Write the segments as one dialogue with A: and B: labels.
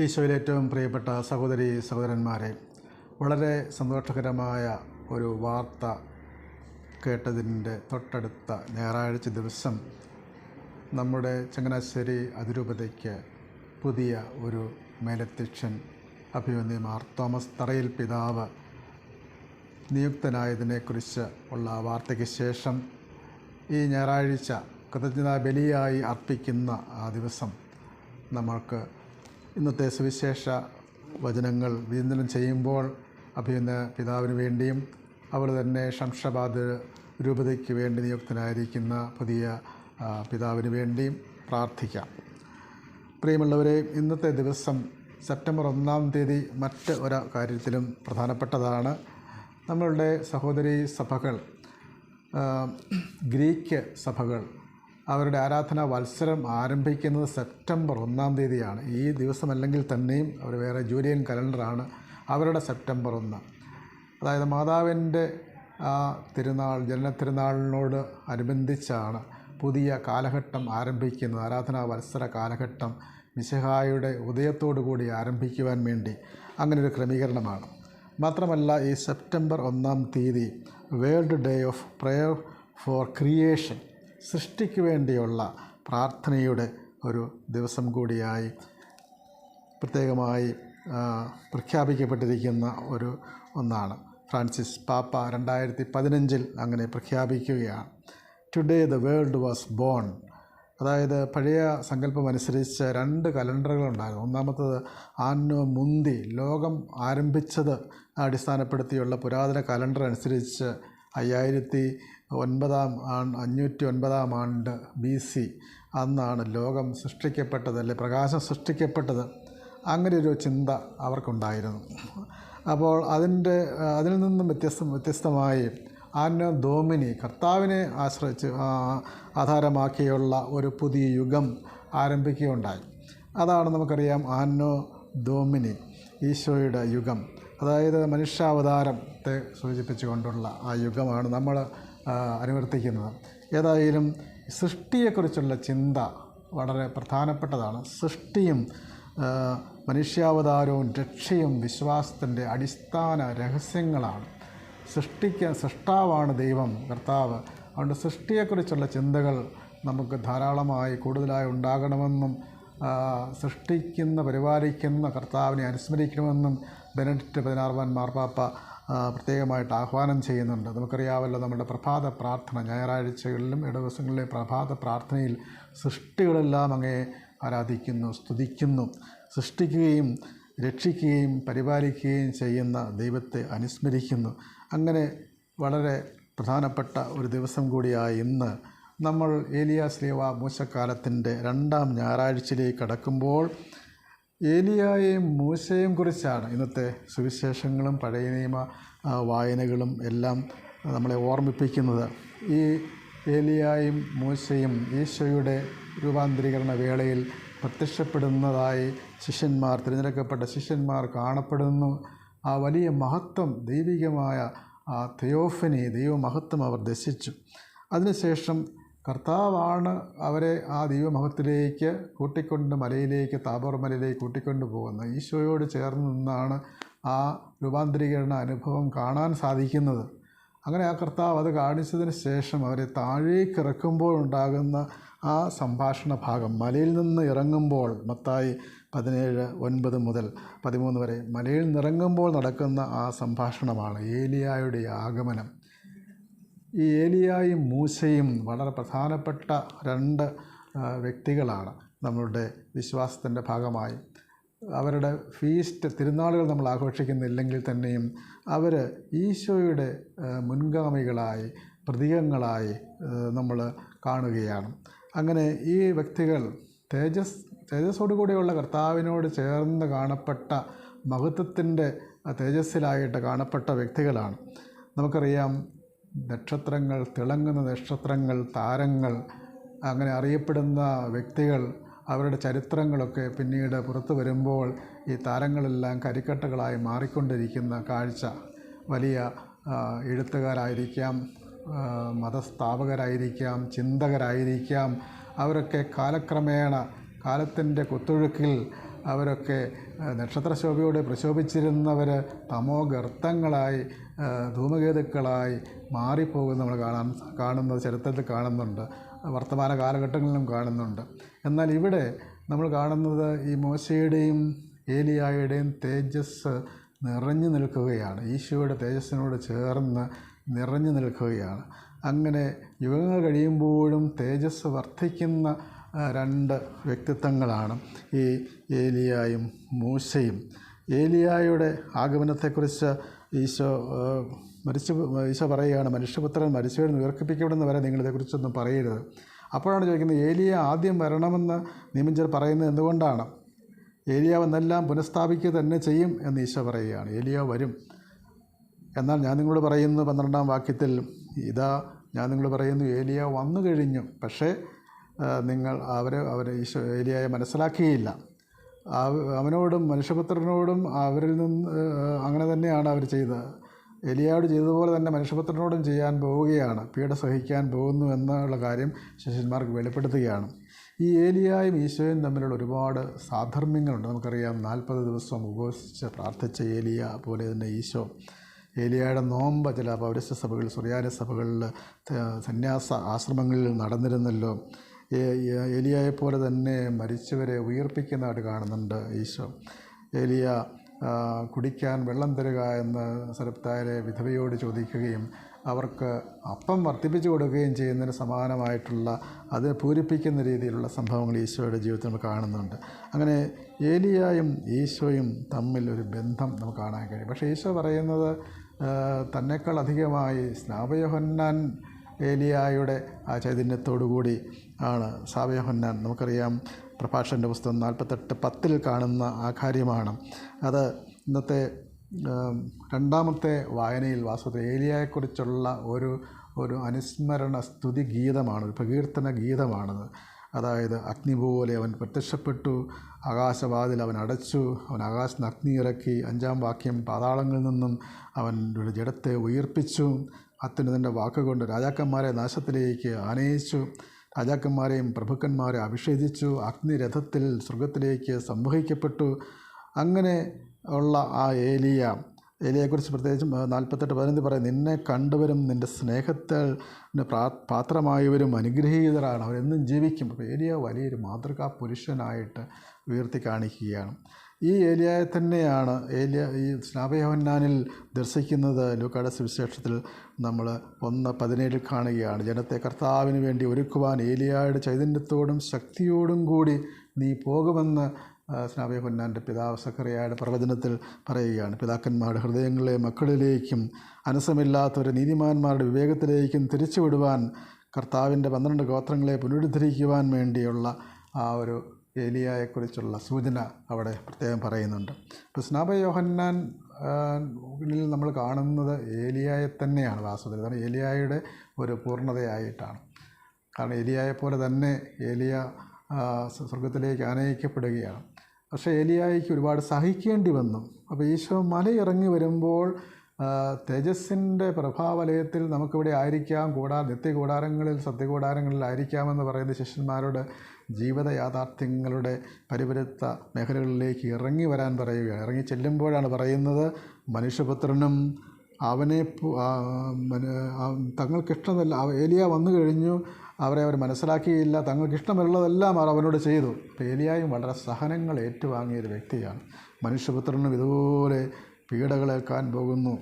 A: ഈശോയിൽ ഏറ്റവും പ്രിയപ്പെട്ട സഹോദരി സഹോദരന്മാരെ, വളരെ സന്തോഷകരമായ ഒരു വാർത്ത കേട്ടതിൻ്റെ തൊട്ടടുത്ത ഞായറാഴ്ച ദിവസം നമ്മുടെ ചങ്ങനാശ്ശേരി അതിരൂപതയ്ക്ക് പുതിയ ഒരു മേലധ്യക്ഷൻ അഭിമന്യ മാർ തോമസ് തറയിൽ പിതാവ് നിയുക്തനായതിനെക്കുറിച്ച് ഉള്ള വാർത്തയ്ക്ക് ശേഷം ഈ ഞായറാഴ്ച കൃതജ്ഞതാ ബലിയായി അർപ്പിക്കുന്ന ആ ദിവസം നമ്മൾക്ക് ഇന്നത്തെ സുവിശേഷ വചനങ്ങൾ വിചിന്തനം ചെയ്യുമ്പോൾ അഭിമന്യ പിതാവിന് വേണ്ടിയും അതുപോലെ തന്നെ ശംഷാബാദ് രൂപതയ്ക്ക് വേണ്ടി നിയുക്തനായിരിക്കുന്ന പുതിയ പിതാവിന് വേണ്ടിയും പ്രാർത്ഥിക്കാം. പ്രിയമുള്ളവരെ, ഇന്നത്തെ ദിവസം സെപ്റ്റംബർ 1-ാം തീയതി മറ്റ് ഒരു കാര്യത്തിലും പ്രധാനപ്പെട്ടതാണ്. നമ്മളുടെ സഹോദരി സഭകൾ, ഗ്രീക്ക് സഭകൾ അവരുടെ ആരാധനാ വത്സരം ആരംഭിക്കുന്നത് സെപ്റ്റംബർ 1-ാം തീയതിയാണ്. ഈ ദിവസമല്ലെങ്കിൽ തന്നെയും അവർ വേറെ ജൂലിയൻ കലണ്ടറാണ് അവരുടെ സെപ്റ്റംബർ 1. അതായത് മാതാവിൻ്റെ തിരുനാൾ, ജനനത്തിരുനാളിനോട് അനുബന്ധിച്ചാണ് പുതിയ കാലഘട്ടം ആരംഭിക്കുന്നത്. ആരാധനാ വത്സര കാലഘട്ടം മിശിഹായുടെ ഉദയത്തോടു കൂടി ആരംഭിക്കുവാൻ വേണ്ടി അങ്ങനൊരു ക്രമീകരണമാണ്. മാത്രമല്ല, ഈ സെപ്റ്റംബർ 1-ാം തീയതി world day of prayer four creation, സൃഷ്ടിക്ക് വേണ്ടിയുള്ള പ്രാർത്ഥനയുടെ ഒരു ദിവസം കൂടിയായി പ്രത്യേകമായി പ്രഖ്യാപിക്കപ്പെട്ടിരിക്കുന്ന ഒന്നാണ്. ഫ്രാൻസിസ് പാപ്പ 2015 അങ്ങനെ പ്രഖ്യാപിക്കുകയാണ്. Today the world was born. അതായത് പഴയ സങ്കല്പം അനുസരിച്ച് 2 കലണ്ടറുകളുണ്ടായിരുന്നു. ഒന്നാമത്തത് ആന്നോ മുന്തി, ലോകം ആരംഭിച്ചത് അടിസ്ഥാനപ്പെടുത്തിയുള്ള പുരാതന കലണ്ടർ അനുസരിച്ച് 509 ആണ്ട് BC അന്നാണ് ലോകം സൃഷ്ടിക്കപ്പെട്ടത്, അല്ലെ പ്രകാശം സൃഷ്ടിക്കപ്പെട്ടത്. അങ്ങനെ ഒരു ചിന്ത അവർക്കുണ്ടായിരുന്നു. അപ്പോൾ അതിൽ നിന്നും വ്യത്യസ്തമായി ആന്നോ ഡോമിനി, കർത്താവിനെ ആധാരമാക്കിയുള്ള ഒരു പുതിയ യുഗം ആരംഭിക്കുകയുണ്ടായി. അതാണ് നമുക്കറിയാം ആന്നോ ഡോമിനി, ഈശോയുടെ യുഗം. അതായത് മനുഷ്യാവതാരത്തെ സൂചിപ്പിച്ചുകൊണ്ടുള്ള ആ യുഗമാണ് നമ്മൾ അനുവർത്തിക്കുന്നത്. ഏതായാലും സൃഷ്ടിയെക്കുറിച്ചുള്ള ചിന്ത വളരെ പ്രധാനപ്പെട്ടതാണ്. സൃഷ്ടിയും മനുഷ്യാവതാരവും രക്ഷയും വിശ്വാസത്തിൻ്റെ അടിസ്ഥാന രഹസ്യങ്ങളാണ്. സൃഷ്ടാവാണ് ദൈവം, കർത്താവ്. അതുകൊണ്ട് സൃഷ്ടിയെക്കുറിച്ചുള്ള ചിന്തകൾ നമുക്ക് ധാരാളമായി കൂടുതലായി ഉണ്ടാകണമെന്നും സൃഷ്ടിക്കുന്ന പരിപാലിക്കുന്ന കർത്താവിനെ അനുസ്മരിക്കണമെന്നും ബെനഡിക്ട് 16 മാർപ്പാപ്പ പ്രത്യേകമായിട്ട് ആഹ്വാനം ചെയ്യുന്നുണ്ട്. നമുക്കറിയാമല്ലോ, നമ്മുടെ പ്രഭാത പ്രാർത്ഥന ഞായറാഴ്ചകളിലും ഇടദിവസങ്ങളിലെ പ്രഭാത പ്രാർത്ഥനയിൽ സൃഷ്ടികളെല്ലാം അങ്ങേ ആരാധിക്കുന്നു, സ്തുതിക്കുന്നു. സൃഷ്ടിക്കുകയും രക്ഷിക്കുകയും പരിപാലിക്കുകയും ചെയ്യുന്ന ദൈവത്തെ അനുസ്മരിക്കുന്നു. അങ്ങനെ വളരെ പ്രധാനപ്പെട്ട ഒരു ദിവസം കൂടിയായി ഇന്ന് നമ്മൾ ഏലിയാ ശ്ലീഹ മൂശക്കാലത്തിൻ്റെ 2-ാം ഞായറാഴ്ചയിലേക്ക് കടക്കുമ്പോൾ ഏലിയായെയും മൂശയെയും കുറിച്ചാണ് ഇന്നത്തെ സുവിശേഷങ്ങളും പഴയ നിയമ വായനകളും എല്ലാം നമ്മളെ ഓർമ്മിപ്പിക്കുന്നത്. ഈ ഏലിയായും മൂശയും ഈശോയുടെ രൂപാന്തരീകരണ വേളയിൽ പ്രത്യക്ഷപ്പെടുന്നതായി തിരഞ്ഞെടുക്കപ്പെട്ട ശിഷ്യന്മാർ കാണപ്പെടുന്നു. ആ വലിയ മഹത്വം, ദൈവികമായ ആ തെയോഫനി, ദൈവമഹത്വം അവർ ദർശിച്ചു. അതിനുശേഷം കർത്താവാണ് അവരെ ആ ദൈവമഹത്വത്തിലേക്ക് കൂട്ടിക്കൊണ്ട് താബോർ മലയിലേക്ക് കൂട്ടിക്കൊണ്ട് പോകുന്നത്. ഈശോയോട് ചേർന്ന് നിന്നാണ് ആ രൂപാന്തരീകരണ അനുഭവം കാണാൻ സാധിക്കുന്നത്. അങ്ങനെ ആ കർത്താവ് അത് കാണിച്ചതിന് ശേഷം അവരെ താഴേക്ക് ഇറക്കുമ്പോൾ ഉണ്ടാകുന്ന ആ സംഭാഷണ ഭാഗം, മലയിൽ നിന്ന് ഇറങ്ങുമ്പോൾ, മത്തായി 17:9 മുതൽ 13 വരെ മലയിൽ നിന്നിറങ്ങുമ്പോൾ നടക്കുന്ന ആ സംഭാഷണമാണ് ഏലിയായുടെ ആഗമനം. ഈ ഏലിയായും മൂശയും വളരെ പ്രധാനപ്പെട്ട 2 വ്യക്തികളാണ് നമ്മളുടെ വിശ്വാസത്തിൻ്റെ ഭാഗമായി. അവരുടെ തിരുനാളുകൾ നമ്മൾ ആഘോഷിക്കുന്നില്ലെങ്കിൽ തന്നെയും അവർ ഈശോയുടെ മുൻഗാമികളായി, പ്രതീകങ്ങളായി നമ്മൾ കാണുകയാണ്. അങ്ങനെ ഈ വ്യക്തികൾ തേജസ്സോടുകൂടിയുള്ള കർത്താവിനോട് ചേർന്ന് കാണപ്പെട്ട മഹത്വത്തിൻ്റെ തേജസ്സിലായിട്ട് കാണപ്പെട്ട വ്യക്തികളാണ്. നമുക്കറിയാം, നക്ഷത്രങ്ങൾ, തിളങ്ങുന്ന നക്ഷത്രങ്ങൾ, താരങ്ങൾ, അങ്ങനെ അറിയപ്പെടുന്ന വ്യക്തികൾ, അവരുടെ ചരിത്രങ്ങളൊക്കെ പിന്നീട് പുറത്തു വരുമ്പോൾ ഈ താരങ്ങളെല്ലാം കരിക്കട്ടകളായി മാറിക്കൊണ്ടിരിക്കുന്ന കാഴ്ച, വലിയ എഴുത്തുകാരായിരിക്കാം, മതസ്ഥാപകരായിരിക്കാം, ചിന്തകരായിരിക്കാം, അവരൊക്കെ കാലക്രമേണ കാലത്തിൻ്റെ കുത്തൊഴുക്കിൽ അവരൊക്കെ നക്ഷത്രശോഭയോടെ പ്രശോഭിച്ചിരുന്നവർ തമോ ഗർത്തങ്ങളായി ധൂമകേതുക്കളായി മാറിപ്പോകുന്നത് നമ്മൾ കാണുന്നത് ചരിത്രത്തിൽ കാണുന്നുണ്ട്, വർത്തമാന കാലഘട്ടങ്ങളിലും കാണുന്നുണ്ട്. എന്നാൽ ഇവിടെ നമ്മൾ കാണുന്നത് ഈ മോശയുടെയും ഏലിയായുടെയും തേജസ് നിറഞ്ഞു നിൽക്കുകയാണ്, ഈശോയുടെ തേജസ്സിനോട് ചേർന്ന് നിറഞ്ഞു നിൽക്കുകയാണ്. അങ്ങനെ യുഗങ്ങൾ കഴിയുമ്പോഴും തേജസ് വർദ്ധിക്കുന്ന രണ്ട് വ്യക്തിത്വങ്ങളാണ് ഈ ഏലിയായും മൂശയും. ഏലിയായുടെ ആഗമനത്തെക്കുറിച്ച് ഈശോ പറയുകയാണ്, മനുഷ്യപുത്രൻ മരിച്ചവരിൽ നിന്ന് ഉയർപ്പിക്കപ്പെടുന്ന വരെ നിങ്ങളിതേക്കുറിച്ചൊന്നും പറയരുത്. അപ്പോഴാണ് ചോദിക്കുന്നത്, ഏലിയ ആദ്യം വരണമെന്ന് നിയമിച്ചർ പറയുന്നത് എന്തുകൊണ്ടാണ്? ഏലിയാവ് എന്നെല്ലാം പുനഃസ്ഥാപിക്കുക തന്നെ ചെയ്യും എന്ന് ഈശോ പറയുകയാണ്. ഏലിയാവ് വരും. എന്നാൽ ഞാൻ നിങ്ങളോട് പറയുന്നു 12-ാം വാക്യത്തിൽ, ഇതാ ഞാൻ നിങ്ങളോട് പറയുന്നു ഏലിയാവ് വന്നു കഴിഞ്ഞു, പക്ഷേ നിങ്ങൾ ഈശോ ഏലിയായെ മനസ്സിലാക്കിയില്ല. അവനോടും മനുഷ്യപുത്രനോടും അവരിൽ നിന്ന് അങ്ങനെ തന്നെയാണ് അവർ ചെയ്തത്. ഏലിയായോട് ചെയ്തതുപോലെ തന്നെ മനുഷ്യപുത്രനോടും ചെയ്യാൻ പോവുകയാണ്, പീഡ സഹിക്കാൻ പോകുന്നു എന്നുള്ള കാര്യം ശിഷ്യന്മാർക്ക് വെളിപ്പെടുത്തുകയാണ്. ഈ ഏലിയായും ഈശോയും തമ്മിലുള്ള ഒരുപാട് സാധർമ്മ്യങ്ങളുണ്ട്. നമുക്കറിയാം, 40 ദിവസം ഉപവസിച്ച് പ്രാർത്ഥിച്ച ഏലിയ പോലെ തന്നെ ഈശോ. ഏലിയായുടെ നോമ്പ് ചില പൗരസ്ത്യ സഭകളിൽ, സുറിയാനി സഭകളിൽ, സന്യാസ ആശ്രമങ്ങളിൽ നടന്നിരുന്നല്ലോ. ഏലിയായെപ്പോലെ തന്നെ മരിച്ചവരെ ഉയർപ്പിക്കുന്നതായിട്ട് കാണുന്നുണ്ട് ഈശോ. ഏലിയ കുടിക്കാൻ വെള്ളം തരിക എന്ന് സരപ്തായിലെ വിധവയോട് ചോദിക്കുകയും അവർക്ക് അപ്പം വർദ്ധിപ്പിച്ചു കൊടുക്കുകയും ചെയ്യുന്നതിന് സമാനമായിട്ടുള്ള, അത് പൂരിപ്പിക്കുന്ന രീതിയിലുള്ള സംഭവങ്ങൾ ഈശോയുടെ ജീവിതത്തിൽ നമ്മൾ കാണുന്നുണ്ട്. അങ്ങനെ ഏലിയായും ഈശോയും തമ്മിൽ ഒരു ബന്ധം നമുക്ക് കാണാൻ കഴിയും. പക്ഷേ ഈശോ പറയുന്നത് തന്നെക്കാൾ അധികമായി സ്നാപയോഹന്നാൻ ഏലിയായുടെ ആ ചൈതന്യത്തോടു കൂടി ആണ്. സ്നാപയോഹന്നാൻ നമുക്കറിയാം, പ്രഭാഷകൻ്റെ പുസ്തകം 48:10 കാണുന്ന ആ കാര്യമാണ്. അത് ഇന്നത്തെ 2ാമത്തെ വായനയിൽ വാസ്തവത്തിൽ ഏലിയായെക്കുറിച്ചുള്ള ഒരു അനുസ്മരണ സ്തുതി ഗീതമാണ്, ഒരു പ്രകീർത്തന ഗീതമാണത്. അതായത്, അഗ്നി പോലെ അവൻ പ്രത്യക്ഷപ്പെട്ടു, ആകാശവാതിൽ അവൻ അടച്ചു, അവൻ ആകാശത്ത് അഗ്നി ഇറക്കി. 5-ാം വാക്യം, പാതാളങ്ങളിൽ നിന്നും അവൻ്റെ ജഡത്തെ ഉയർപ്പിച്ചു, അത്യുന്നതൻ്റെ വാക്കുകൊണ്ട് രാജാക്കന്മാരെ നാശത്തിലേക്ക് ആനയിച്ചു, രാജാക്കന്മാരെയും പ്രഭുക്കന്മാരെ അഭിഷേചിച്ചു, അഗ്നിരഥത്തിൽ സ്വർഗത്തിലേക്ക് സംവഹിക്കപ്പെട്ടു. അങ്ങനെ ഉള്ള ആ ഏലിയയെക്കുറിച്ച് പ്രത്യേകിച്ചും 48:15 പറയും, നിന്നെ കണ്ടുവരും നിൻ്റെ സ്നേഹത്തിൽ പാത്രമായവരും അനുഗ്രഹീതരാണ്, അവരെന്നും ജീവിക്കും. അപ്പോൾ ഏലിയ വലിയൊരു മാതൃകാ പുരുഷനായിട്ട് ഉയർത്തി കാണിക്കുകയാണ്. ഈ ഏലിയായെ തന്നെയാണ് ഈ സ്നാപയോഹന്നാനിൽ ദർശിക്കുന്നത്. ലൂക്കായുടെ സുവിശേഷത്തിൽ നമ്മൾ 1:17 കാണുകയാണ്, ജനത്തെ കർത്താവിന് വേണ്ടി ഒരുക്കുവാൻ ഏലിയായുടെ ചൈതന്യത്തോടും ശക്തിയോടും കൂടി നീ പോകുമെന്ന് സ്നാപയോഹന്നാൻ്റെ പിതാവ് സക്കറിയായുടെ പ്രവചനത്തിൽ പറയുകയാണ്. പിതാക്കന്മാരുടെ ഹൃദയങ്ങളെ മക്കളിലേക്കും അനസമില്ലാത്തവരെ നീതിമാന്മാരുടെ വിവേകത്തിലേക്കും തിരിച്ചുവിടുവാൻ, കർത്താവിൻ്റെ 12 ഗോത്രങ്ങളെ പുനരുദ്ധരിക്കുവാൻ വേണ്ടിയുള്ള ആ ഒരു ഏലിയായെക്കുറിച്ചുള്ള സൂചന അവിടെ പ്രത്യേകം പറയുന്നുണ്ട്. ഇപ്പോൾ സ്നാപയോഹന്നാനിൽ നമ്മൾ കാണുന്നത് ഏലിയായെ തന്നെയാണ് വാസ്തവത്തിൽ. കാരണം ഏലിയായുടെ ഒരു പൂർണ്ണതയായിട്ടാണ്. കാരണം ഏലിയായെപ്പോലെ തന്നെ ഏലിയ സ്വർഗത്തിലേക്ക് ആനയിക്കപ്പെടുകയാണ്. പക്ഷേ ഏലിയായ്ക്ക് ഒരുപാട് സഹിക്കേണ്ടി വന്നു. അപ്പോൾ ഈശോ മലയിറങ്ങി വരുമ്പോൾ തേജസ്സിൻ്റെ പ്രഭാവലയത്തിൽ നമുക്കിവിടെ ആയിരിക്കാം, നിത്യകൂടാരങ്ങളിൽ സത്യകൂടാരങ്ങളിലായിരിക്കാമെന്ന് പറയുന്ന ശിഷ്യന്മാരോട് ജീവിത യാഥാർത്ഥ്യങ്ങളുടെ പരിപരുത്ത മേഖലകളിലേക്ക് ഇറങ്ങി വരാൻ പറയുകയാണ്. ഇറങ്ങി ചെല്ലുമ്പോഴാണ് പറയുന്നത്, മനുഷ്യപുത്രനും അവനെ തങ്ങൾക്കിഷ്ടമല്ല, ഏലിയ വന്നു കഴിഞ്ഞു, അവർ മനസ്സിലാക്കിയില്ല, തങ്ങൾക്കിഷ്ടമുള്ളതെല്ലാം അവർ അവനോട് ചെയ്തു. അപ്പോൾ ഏലിയായും വളരെ സഹനങ്ങൾ ഏറ്റുവാങ്ങിയൊരു വ്യക്തിയാണ്. മനുഷ്യപുത്രനും ഇതുപോലെ പീഡകളേൽക്കാൻ പോകുന്നു.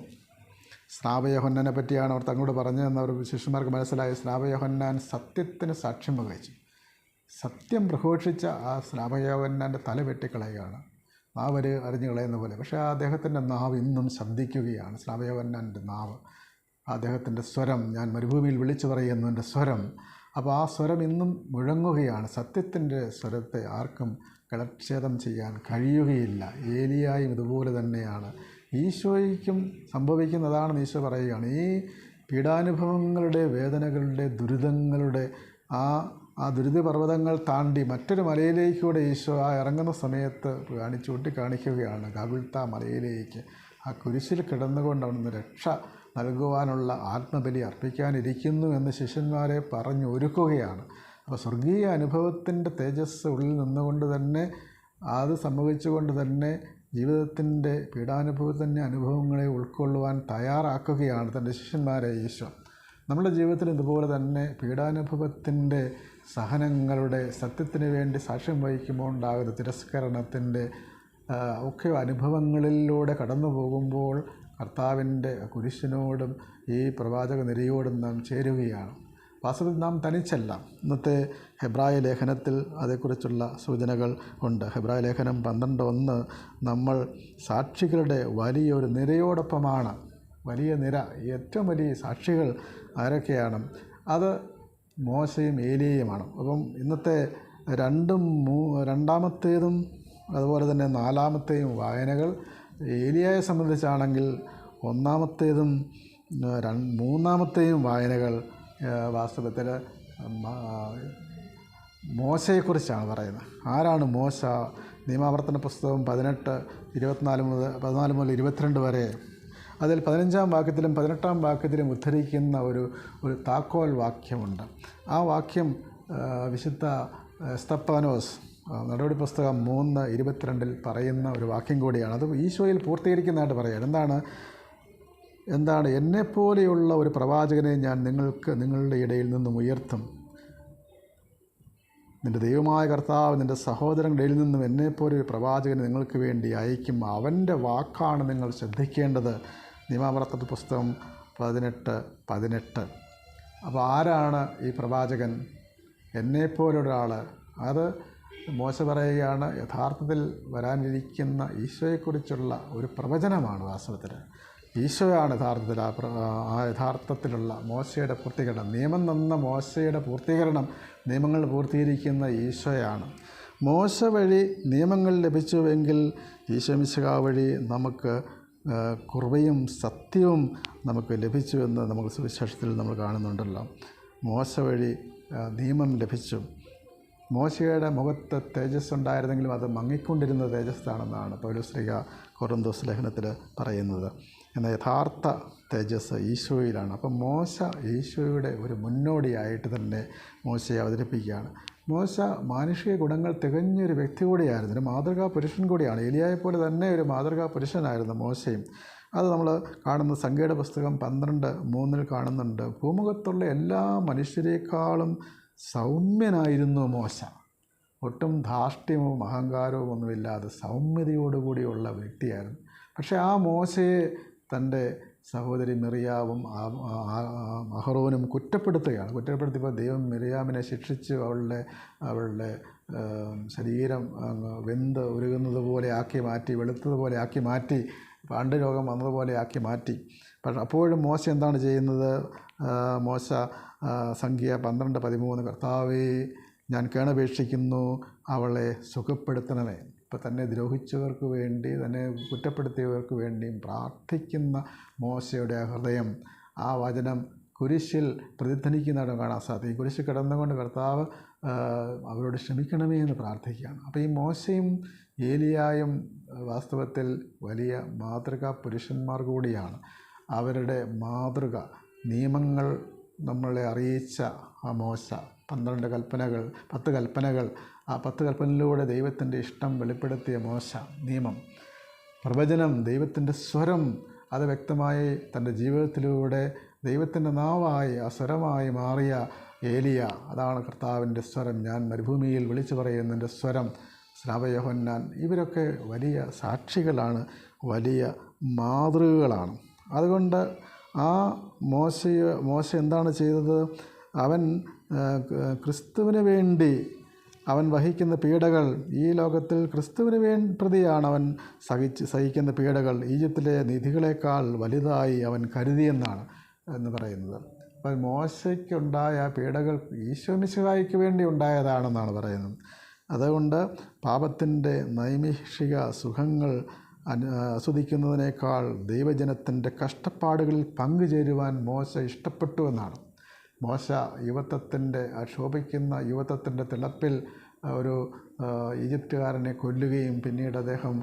A: സ്നാപയോഹന്നാനെ പറ്റിയാണ് അവർ തങ്ങളോട് പറഞ്ഞതെന്ന് അവർ ശിഷ്യന്മാർക്ക് മനസ്സിലായി. സ്നാപയോഹന്നാൻ സത്യത്തിന് സാക്ഷ്യം വഹിച്ചു. സത്യം പ്രഘോഷിച്ച ആ സ്നാപയോഹന്നാൻ്റെ തല വെട്ടിക്കളയുകയാണ്, നാവ് അരിഞ്ഞു കളയുന്ന പോലെ. പക്ഷേ അദ്ദേഹത്തിൻ്റെ നാവ് ഇന്നും ശബ്ദിക്കുകയാണ്. സ്നാപയോഹന്നാൻ്റെ നാവ്, അദ്ദേഹത്തിൻ്റെ സ്വരം, ഞാൻ മരുഭൂമിയിൽ വിളിച്ചു പറയുന്നതിൻ്റെ സ്വരം. അപ്പോൾ ആ സ്വരം ഇന്നും മുഴങ്ങുകയാണ്. സത്യത്തിൻ്റെ സ്വരത്തെ ആർക്കും കളച്ഛേദം ചെയ്യാൻ കഴിയുകയില്ല. ഏലിയായും ഇതുപോലെ തന്നെയാണ്. ഈശോയ്ക്കും സംഭവിക്കുന്നതാണെന്ന് ഈശോ പറയുകയാണ്. ഈ പീഡാനുഭവങ്ങളുടെ, വേദനകളുടെ, ദുരിതങ്ങളുടെ ആ ദുരിതപർവ്വതങ്ങൾ താണ്ടി മറ്റൊരു മലയിലേക്കൂടെ ഈശോ ഇറങ്ങുന്ന സമയത്ത് ചൂണ്ടിക്കാണിക്കുകയാണ്, ഗാഗുൽത്ത മലയിലേക്ക്. ആ കുരിശിൽ കിടന്നുകൊണ്ട് അവിടുന്ന് രക്ഷ നൽകുവാനുള്ള ആത്മബലി അർപ്പിക്കാനിരിക്കുന്നു എന്ന് ശിഷ്യന്മാരെ പറഞ്ഞൊരുക്കുകയാണ്. അപ്പോൾ സ്വർഗീയ അനുഭവത്തിൻ്റെ തേജസ് ഉള്ളിൽ നിന്നുകൊണ്ട് തന്നെ അത് സംഭവിച്ചുകൊണ്ട് തന്നെ ജീവിതത്തിൻ്റെ പീഡാനുഭവത്തിൻ്റെ അനുഭവങ്ങളെ ഉൾക്കൊള്ളുവാൻ തയ്യാറാക്കുകയാണ് തൻ്റെ ശിഷ്യന്മാരെ ഈശോ. നമ്മുടെ ജീവിതത്തിൽ ഇതുപോലെ തന്നെ പീഡാനുഭവത്തിൻ്റെ സഹനങ്ങളുടെ സത്യത്തിന് വേണ്ടി സാക്ഷ്യം വഹിക്കുമ്പോൾ ഉണ്ടാകുന്ന തിരസ്കരണത്തിൻ്റെ ഒക്കെ അനുഭവങ്ങളിലൂടെ കടന്നു പോകുമ്പോൾ കർത്താവിൻ്റെ കുരിശിനോടും ഈ പ്രവാചക നിരയോടും നാം ചേരുകയാണ്. വാസ്തവത്തിൽ നാം തനിച്ചല്ല. ഇന്നത്തെ ഹെബ്രായ ലേഖനത്തിൽ അതേക്കുറിച്ചുള്ള സൂചനകൾ ഉണ്ട്. ഹെബ്രായ ലേഖനം 12:1 നമ്മൾ സാക്ഷികളുടെ വലിയൊരു നിരയോടൊപ്പമാണ്. വലിയ നിര, ഏറ്റവും വലിയ സാക്ഷികൾ ആരൊക്കെയാണ്? അത് മോശയും ഏലിയയുമാണ്. അപ്പം ഇന്നത്തെ രണ്ടാമത്തേതും അതുപോലെ തന്നെ 4-ാമത്തെയും വായനകൾ ഏലിയയെ സംബന്ധിച്ചാണെങ്കിൽ 1-ാമത്തേതും 3-ാമത്തെയും വായനകൾ വാസ്തവത്തിൽ മോശയെക്കുറിച്ചാണ് പറയുന്നത്. ആരാണ് മോശ? നിയമാവർത്തന പുസ്തകം 14 മുതൽ 22 വരെ അതിൽ 15-ാം വാക്യത്തിലും 18-ാം വാക്യത്തിലും ഉദ്ധരിക്കുന്ന ഒരു താക്കോൽ വാക്യമുണ്ട്. ആ വാക്യം വിശുദ്ധ സ്തഫാനോസ് നടപടി പുസ്തകം 3:22 പറയുന്ന ഒരു വാക്യം കൂടിയാണ്. അത് ഈശോയിൽ പൂർത്തീകരിക്കുന്നതായിട്ട് പറയുകയാണ്. എന്താണ്? എന്നെപ്പോലെയുള്ള ഒരു പ്രവാചകനെ ഞാൻ നിങ്ങളുടെ ഇടയിൽ നിന്നും ഉയർത്തും. നിൻ്റെ ദൈവമായ കർത്താവ് നിൻ്റെ സഹോദരങ്ങളുടെ ഇടയിൽ നിന്നും എന്നെപ്പോലെ ഒരു പ്രവാചകനെ നിങ്ങൾക്ക് വേണ്ടി അയക്കും. അവൻ്റെ വാക്കാണ് നിങ്ങൾ ശ്രദ്ധിക്കേണ്ടത്. നിയമാവർത്തന പുസ്തകം 18:18. അപ്പോൾ ആരാണ് ഈ പ്രവാചകൻ? എന്നെപ്പോലൊരാൾ. അത് മോശ പറയുകയാണ്, യഥാർത്ഥത്തിൽ വരാനിരിക്കുന്ന ഈശോയെക്കുറിച്ചുള്ള ഒരു പ്രവചനമാണ്. വാസ്തവത്തിൽ ഈശോയാണ് യഥാർത്ഥത്തിലുള്ള മോശയുടെ പൂർത്തീകരണം. നിയമം തന്ന മോശയുടെ പൂർത്തീകരണം, നിയമങ്ങൾ പൂർത്തീകരിക്കുന്ന ഈശോയാണ്. മോശ വഴി നിയമങ്ങൾ ലഭിച്ചുവെങ്കിൽ ഈശോ മിശിഹാ വഴി നമുക്ക് കൃപയും സത്യവും നമുക്ക് ലഭിച്ചുവെന്ന് നമുക്ക് സുവിശേഷത്തിൽ നമ്മൾ കാണുന്നുണ്ടല്ലോ. മോശ വഴി നിയമം ലഭിച്ചു. മോശയുടെ മുഖത്ത് തേജസ് ഉണ്ടായിരുന്നെങ്കിലും അത് മങ്ങിക്കൊണ്ടിരുന്ന തേജസ്സാണെന്നാണ് പൗലോസ്ലീഹ കൊറിന്തോസ് ലേഖനത്തിൽ പറയുന്നത്. എന്നാൽ യഥാർത്ഥ തേജസ് ഈശോയിലാണ്. അപ്പം മോശ ഈശോയുടെ ഒരു മുന്നോടിയായിട്ട് തന്നെ മോശയെ അവതരിപ്പിക്കുകയാണ്. മോശ മാനുഷിക ഗുണങ്ങൾ തികഞ്ഞൊരു വ്യക്തി കൂടിയായിരുന്നു, ഒരു മാതൃകാ പുരുഷൻ കൂടിയാണ്. ഏലിയായെപ്പോലെ തന്നെ ഒരു മാതൃകാ പുരുഷനായിരുന്നു മോശയും. അത് നമ്മൾ കാണുന്ന സംഖ്യയുടെ പുസ്തകം 12:3 കാണുന്നുണ്ട്. ഭൂമുഖത്തുള്ള എല്ലാ മനുഷ്യരെക്കാളും സൗമ്യനായിരുന്നു മോശ. ഒട്ടും ധാർഷ്ട്യമോ അഹങ്കാരവും ഒന്നുമില്ലാതെ സൗമ്യതയോടുകൂടിയുള്ള വ്യക്തിയായിരുന്നു. പക്ഷേ ആ മോശയെ തൻ്റെ സഹോദരി മിറിയാവും അഹറോനും കുറ്റപ്പെടുത്തിയപ്പോൾ ദൈവം മിറിയാമിനെ ശിക്ഷിച്ച് അവളുടെ ശരീരം വെന്ത് ഉരുകുന്നത് പോലെ ആക്കി മാറ്റി, വെളുത്തതുപോലെ ആക്കി മാറ്റി, പാണ്ഡുരോഗം വന്നതുപോലെ ആക്കി മാറ്റി. പക്ഷേ അപ്പോഴും മോശ എന്താണ് ചെയ്യുന്നത്? മോശ സംഖ്യ 12:13 കർത്താവേ, ഞാൻ കേണപേക്ഷിക്കുന്നു, അവളെ സുഖപ്പെടുത്തണമേ. ഇപ്പം തന്നെ ദ്രോഹിച്ചവർക്ക് വേണ്ടി, തന്നെ കുറ്റപ്പെടുത്തിയവർക്ക് വേണ്ടിയും പ്രാർത്ഥിക്കുന്ന മോശയുടെ ഹൃദയം, ആ വചനം കുരിശിൽ പ്രതിധ്വനിക്കുന്നതാണ് കാണാൻ സാധിക്കും. കുരിശിൽ കിടന്നുകൊണ്ട് കർത്താവ് അവരോട് ക്ഷമിക്കണമേ എന്ന് പ്രാർത്ഥിക്കുകയാണ്. അപ്പോൾ ഈ മോശയും ഏലിയായും വാസ്തവത്തിൽ വലിയ മാതൃകാ പുരുഷന്മാർ കൂടിയാണ്. അവരുടെ മാതൃക, നിയമങ്ങൾ നമ്മളെ അറിയിച്ച ആ മോശ, 12 കൽപ്പനകൾ, 10 കൽപ്പനകൾ, ആ 10 കൽപ്പനയിലൂടെ ദൈവത്തിൻ്റെ ഇഷ്ടം വെളിപ്പെടുത്തിയ മോശ, നിയമം, പ്രവചനം, ദൈവത്തിൻ്റെ സ്വരം, അത് വ്യക്തമായി തൻ്റെ ജീവിതത്തിലൂടെ ദൈവത്തിൻ്റെ നാവായി, ആ സ്വരമായി മാറിയ ഏലിയ, അതാണ് കർത്താവിൻ്റെ സ്വരം, ഞാൻ മരുഭൂമിയിൽ വിളിച്ചു പറയുന്നതിൻ്റെ സ്വരം, സ്നാപക യോഹന്നാൻ, ഇവരൊക്കെ വലിയ സാക്ഷികളാണ്, വലിയ മാതൃകകളാണ്. അതുകൊണ്ട് ആ മോശ എന്താണ് ചെയ്തത്? അവൻ ക്രിസ്തുവിന് വേണ്ടി അവൻ വഹിക്കുന്ന പീഡകൾ, ഈ ലോകത്തിൽ ക്രിസ്തുവിന് പ്രതിയാണ് അവൻ സഹിക്കുന്ന പീഡകൾ ഈജിപ്തിലെ നിധികളെക്കാൾ വലുതായി അവൻ കരുതിയെന്നാണ് എന്ന് പറയുന്നത്. അപ്പോൾ മോശയ്ക്കുണ്ടായ പീഡകൾ ഈശോ മിശിഹായ്ക്ക് വേണ്ടി ഉണ്ടായതാണെന്നാണ് പറയുന്നത്. അതുകൊണ്ട് പാപത്തിൻ്റെ നൈമിഷിക സുഖങ്ങൾ ആസ്വദിക്കുന്നതിനേക്കാൾ ദൈവജനത്തിൻ്റെ കഷ്ടപ്പാടുകളിൽ പങ്കുചേരുവാൻ മോശ ഇഷ്ടപ്പെട്ടു എന്നാണ്. മോശ യുവത്വത്തിൻ്റെ, ശോഭിക്കുന്ന യുവത്വത്തിൻ്റെ തിളപ്പിൽ ഒരു ഈജിപ്തുകാരനെ കൊല്ലുകയും പിന്നീട് അദ്ദേഹം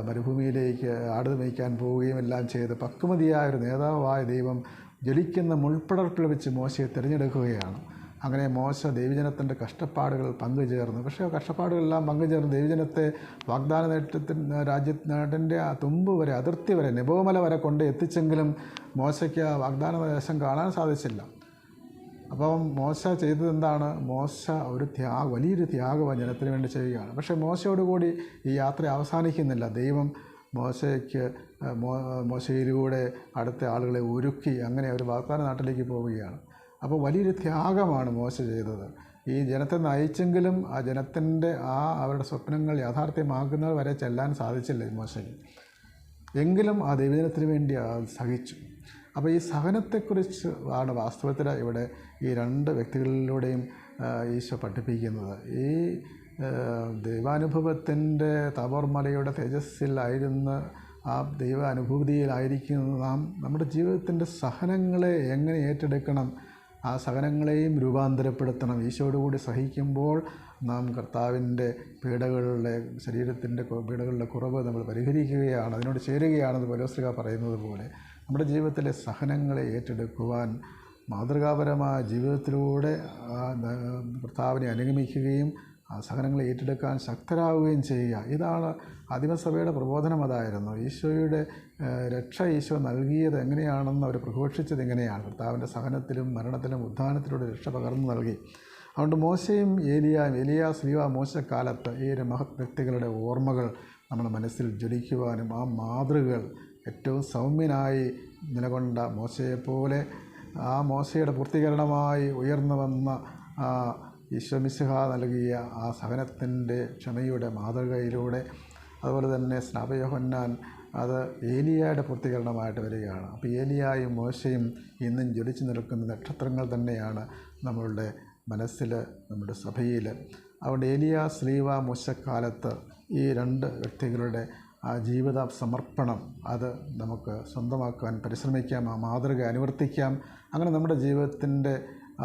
A: മരുഭൂമിയിലേക്ക് ആട് മേയ്ക്കാൻ പോവുകയും എല്ലാം ചെയ്ത് പക്വമതിയായ ഒരു നേതാവായ ദൈവം ജ്വലിക്കുന്ന മുൾപ്പടർപ്പിൽ വെച്ച് മോശയെ തിരഞ്ഞെടുക്കുകയാണ്. അങ്ങനെ മോശ ദൈവജനത്തിൻ്റെ കഷ്ടപ്പാടുകൾ പങ്കുചേർന്നു. പക്ഷേ ആ കഷ്ടപ്പാടുകളെല്ലാം പങ്കുചേർന്ന് ദൈവജനത്തെ വാഗ്ദാന നാടിൻ്റെ ആ തുമ്പ് വരെ, അതിർത്തി വരെ, നെബോമല വരെ കൊണ്ട് എത്തിച്ചെങ്കിലും മോശയ്ക്ക് ആ വാഗ്ദാന ദേശം കാണാൻ സാധിച്ചില്ല. അപ്പം മോശ ചെയ്തത് എന്താണ്? മോശ ഒരു വലിയൊരു ത്യാഗം ജനത്തിന് വേണ്ടി ചെയ്യുകയാണ്. പക്ഷേ മോശയോടുകൂടി ഈ യാത്ര അവസാനിക്കുന്നില്ല. ദൈവം മോശയിലൂടെ അടുത്ത ആളുകളെ ഒരുക്കി അങ്ങനെ ഒരു വാഗ്ദാന നാട്ടിലേക്ക് പോവുകയാണ്. അപ്പോൾ വലിയൊരു ത്യാഗമാണ് മോശ ചെയ്തത്. ഈ ജനത്തെ നയിച്ചെങ്കിലും ആ ജനത്തിൻ്റെ അവരുടെ സ്വപ്നങ്ങൾ യാഥാർത്ഥ്യമാക്കുന്നവർ വരെ ചെല്ലാൻ സാധിച്ചില്ല മോശയ്ക്ക്. എങ്കിലും ആ ദൈവജനത്തിന് വേണ്ടി സഹിച്ചു. അപ്പോൾ ഈ സഹനത്തെക്കുറിച്ച് ആണ് വാസ്തവത്തിൽ ഇവിടെ ഈ രണ്ട് വ്യക്തികളിലൂടെയും ഈശോ പഠിപ്പിക്കുന്നത്. ഈ ദൈവാനുഭവത്തിൻ്റെ താബോർ മലയുടെ തേജസ്സിലായിരുന്ന ആ ദൈവ അനുഭൂതിയിലായിരിക്കുന്ന നാം നമ്മുടെ ജീവിതത്തിൻ്റെ സഹനങ്ങളെ എങ്ങനെ ഏറ്റെടുക്കണം, ആ സഹനങ്ങളെയും രൂപാന്തരപ്പെടുത്തണം. ഈശോയോടുകൂടി സഹിക്കുമ്പോൾ നാം കർത്താവിൻ്റെ ശരീരത്തിൻ്റെ പീഡകളുടെ കുറവ് നമ്മൾ പരിഹരിക്കുകയാണ്, അതിനോട് ചേരുകയാണെന്ന് പൗലോസ്ലീഹ പറയുന്നത് പോലെ നമ്മുടെ ജീവിതത്തിലെ സഹനങ്ങളെ ഏറ്റെടുക്കുവാൻ മാതൃകാപരമായ ജീവിതത്തിലൂടെ കർത്താവിനെ അനുഗമിക്കുകയും ആ സഹനങ്ങളെ ഏറ്റെടുക്കാൻ ശക്തരാകുകയും ചെയ്യുക. ഇതാണ് ആദിമസഭയുടെ പ്രബോധനം. അതായിരുന്നു ഈശോയുടെ രക്ഷ ഈശോ നൽകിയത് എങ്ങനെയാണെന്ന് അവർ പ്രഘോഷിച്ചത് എങ്ങനെയാണ്. കർത്താവിൻ്റെ സഹനത്തിലും മരണത്തിലും ഉത്ഥാനത്തിലൂടെ രക്ഷ പകർന്നു നൽകി. അതുകൊണ്ട് മോശയും ഏലിയ ശ്ലീഹ മോശക്കാലത്ത് ഈ മഹത് വ്യക്തികളുടെ ഓർമ്മകൾ നമ്മുടെ മനസ്സിൽ ജ്വലിക്കുവാനും ആ മാതൃകകൾ ഏറ്റവും സൗമ്യനായി നിലകൊണ്ട മോശയെപ്പോലെ ആ മോശയുടെ പൂർത്തീകരണമായി ഉയർന്നു വന്ന ഈശോ മിശിഹ നൽകിയ ആ സഹനത്തിൻ്റെ ക്ഷമയുടെ മാതൃകയിലൂടെ, അതുപോലെ തന്നെ സ്നാപക യോഹന്നാൻ അത് ഏലിയായുടെ പൂർത്തീകരണമായിട്ട് വരികയാണ്. അപ്പോൾ ഏലിയായും മോശയും ഇന്നും ജ്വലിച്ചു നിൽക്കുന്ന നക്ഷത്രങ്ങൾ തന്നെയാണ് നമ്മളുടെ മനസ്സിൽ, നമ്മുടെ സഭയിൽ. അതുകൊണ്ട് ഏലിയ ശ്ലീഹ മോശക്കാലത്ത് ഈ രണ്ട് വ്യക്തികളുടെ ആ ജീവിത സമർപ്പണം അത് നമുക്ക് സ്വന്തമാക്കാൻ പരിശ്രമിക്കാം, ആ മാതൃക അനുവർത്തിക്കാം. അങ്ങനെ നമ്മുടെ ജീവിതത്തിൻ്റെ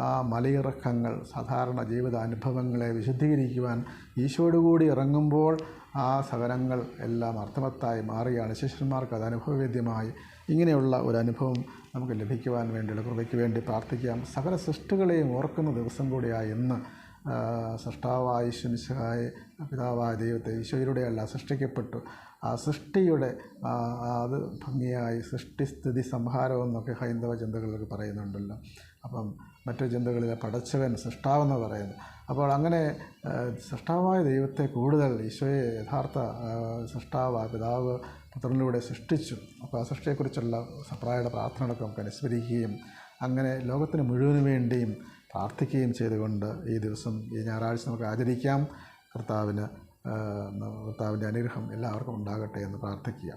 A: ആ മലയിറക്കങ്ങൾ, സാധാരണ ജീവിത അനുഭവങ്ങളെ വിശുദ്ധീകരിക്കുവാൻ ഈശോയോടുകൂടി ഇറങ്ങുമ്പോൾ ആ സഹനങ്ങൾ എല്ലാം അർത്ഥവത്തായി മാറുകയാണ്. ശിഷ്യന്മാർക്ക് അത് അനുഭവവേദ്യമായി ഇങ്ങനെയുള്ള ഒരു അനുഭവം നമുക്ക് ലഭിക്കുവാൻ വേണ്ടിയുള്ള കൃപയ്ക്ക് വേണ്ടി പ്രാർത്ഥിക്കാം. സകല സൃഷ്ടികളെയും ഓർക്കുന്ന ദിവസം കൂടിയായി ഇന്ന് സൃഷ്ടാവായ ഈശോ മിശിഹായെ, പിതാവായ ദൈവത്തെ ഈശോയിലൂടെയല്ല സൃഷ്ടിക്കപ്പെട്ടു. ആ സൃഷ്ടിയുടെ അത് ഭംഗിയായി സൃഷ്ടിസ്ഥിതി സംഹാരമെന്നൊക്കെ ഹൈന്ദവ ചിന്തകളിലൊക്കെ പറയുന്നുണ്ടല്ലോ. അപ്പം മറ്റു ചിന്തകളിലെ പടച്ചവൻ സൃഷ്ടാവെന്ന് പറയുന്നു. അപ്പോൾ അങ്ങനെ സൃഷ്ടാവായ ദൈവത്തെ കൂടുതൽ ഈശോയെ യഥാർത്ഥ സൃഷ്ടാവായ പിതാവ് പുത്രനിലൂടെ സൃഷ്ടിച്ചു. അപ്പോൾ ആ സൃഷ്ടിയെക്കുറിച്ചുള്ള സപ്രായയുടെ പ്രാർത്ഥനകളൊക്കെ നമുക്ക് അനുസ്മരിക്കുകയും അങ്ങനെ ലോകത്തിന് മുഴുവന് വേണ്ടിയും പ്രാർത്ഥിക്കുകയും ചെയ്തുകൊണ്ട് ഈ ദിവസം, ഈ ഞായറാഴ്ച നമുക്ക് ആചരിക്കാം. കർത്താവിൻ്റെ അനുഗ്രഹം എല്ലാവർക്കും ഉണ്ടാകട്ടെ എന്ന് പ്രാർത്ഥിക്കുക.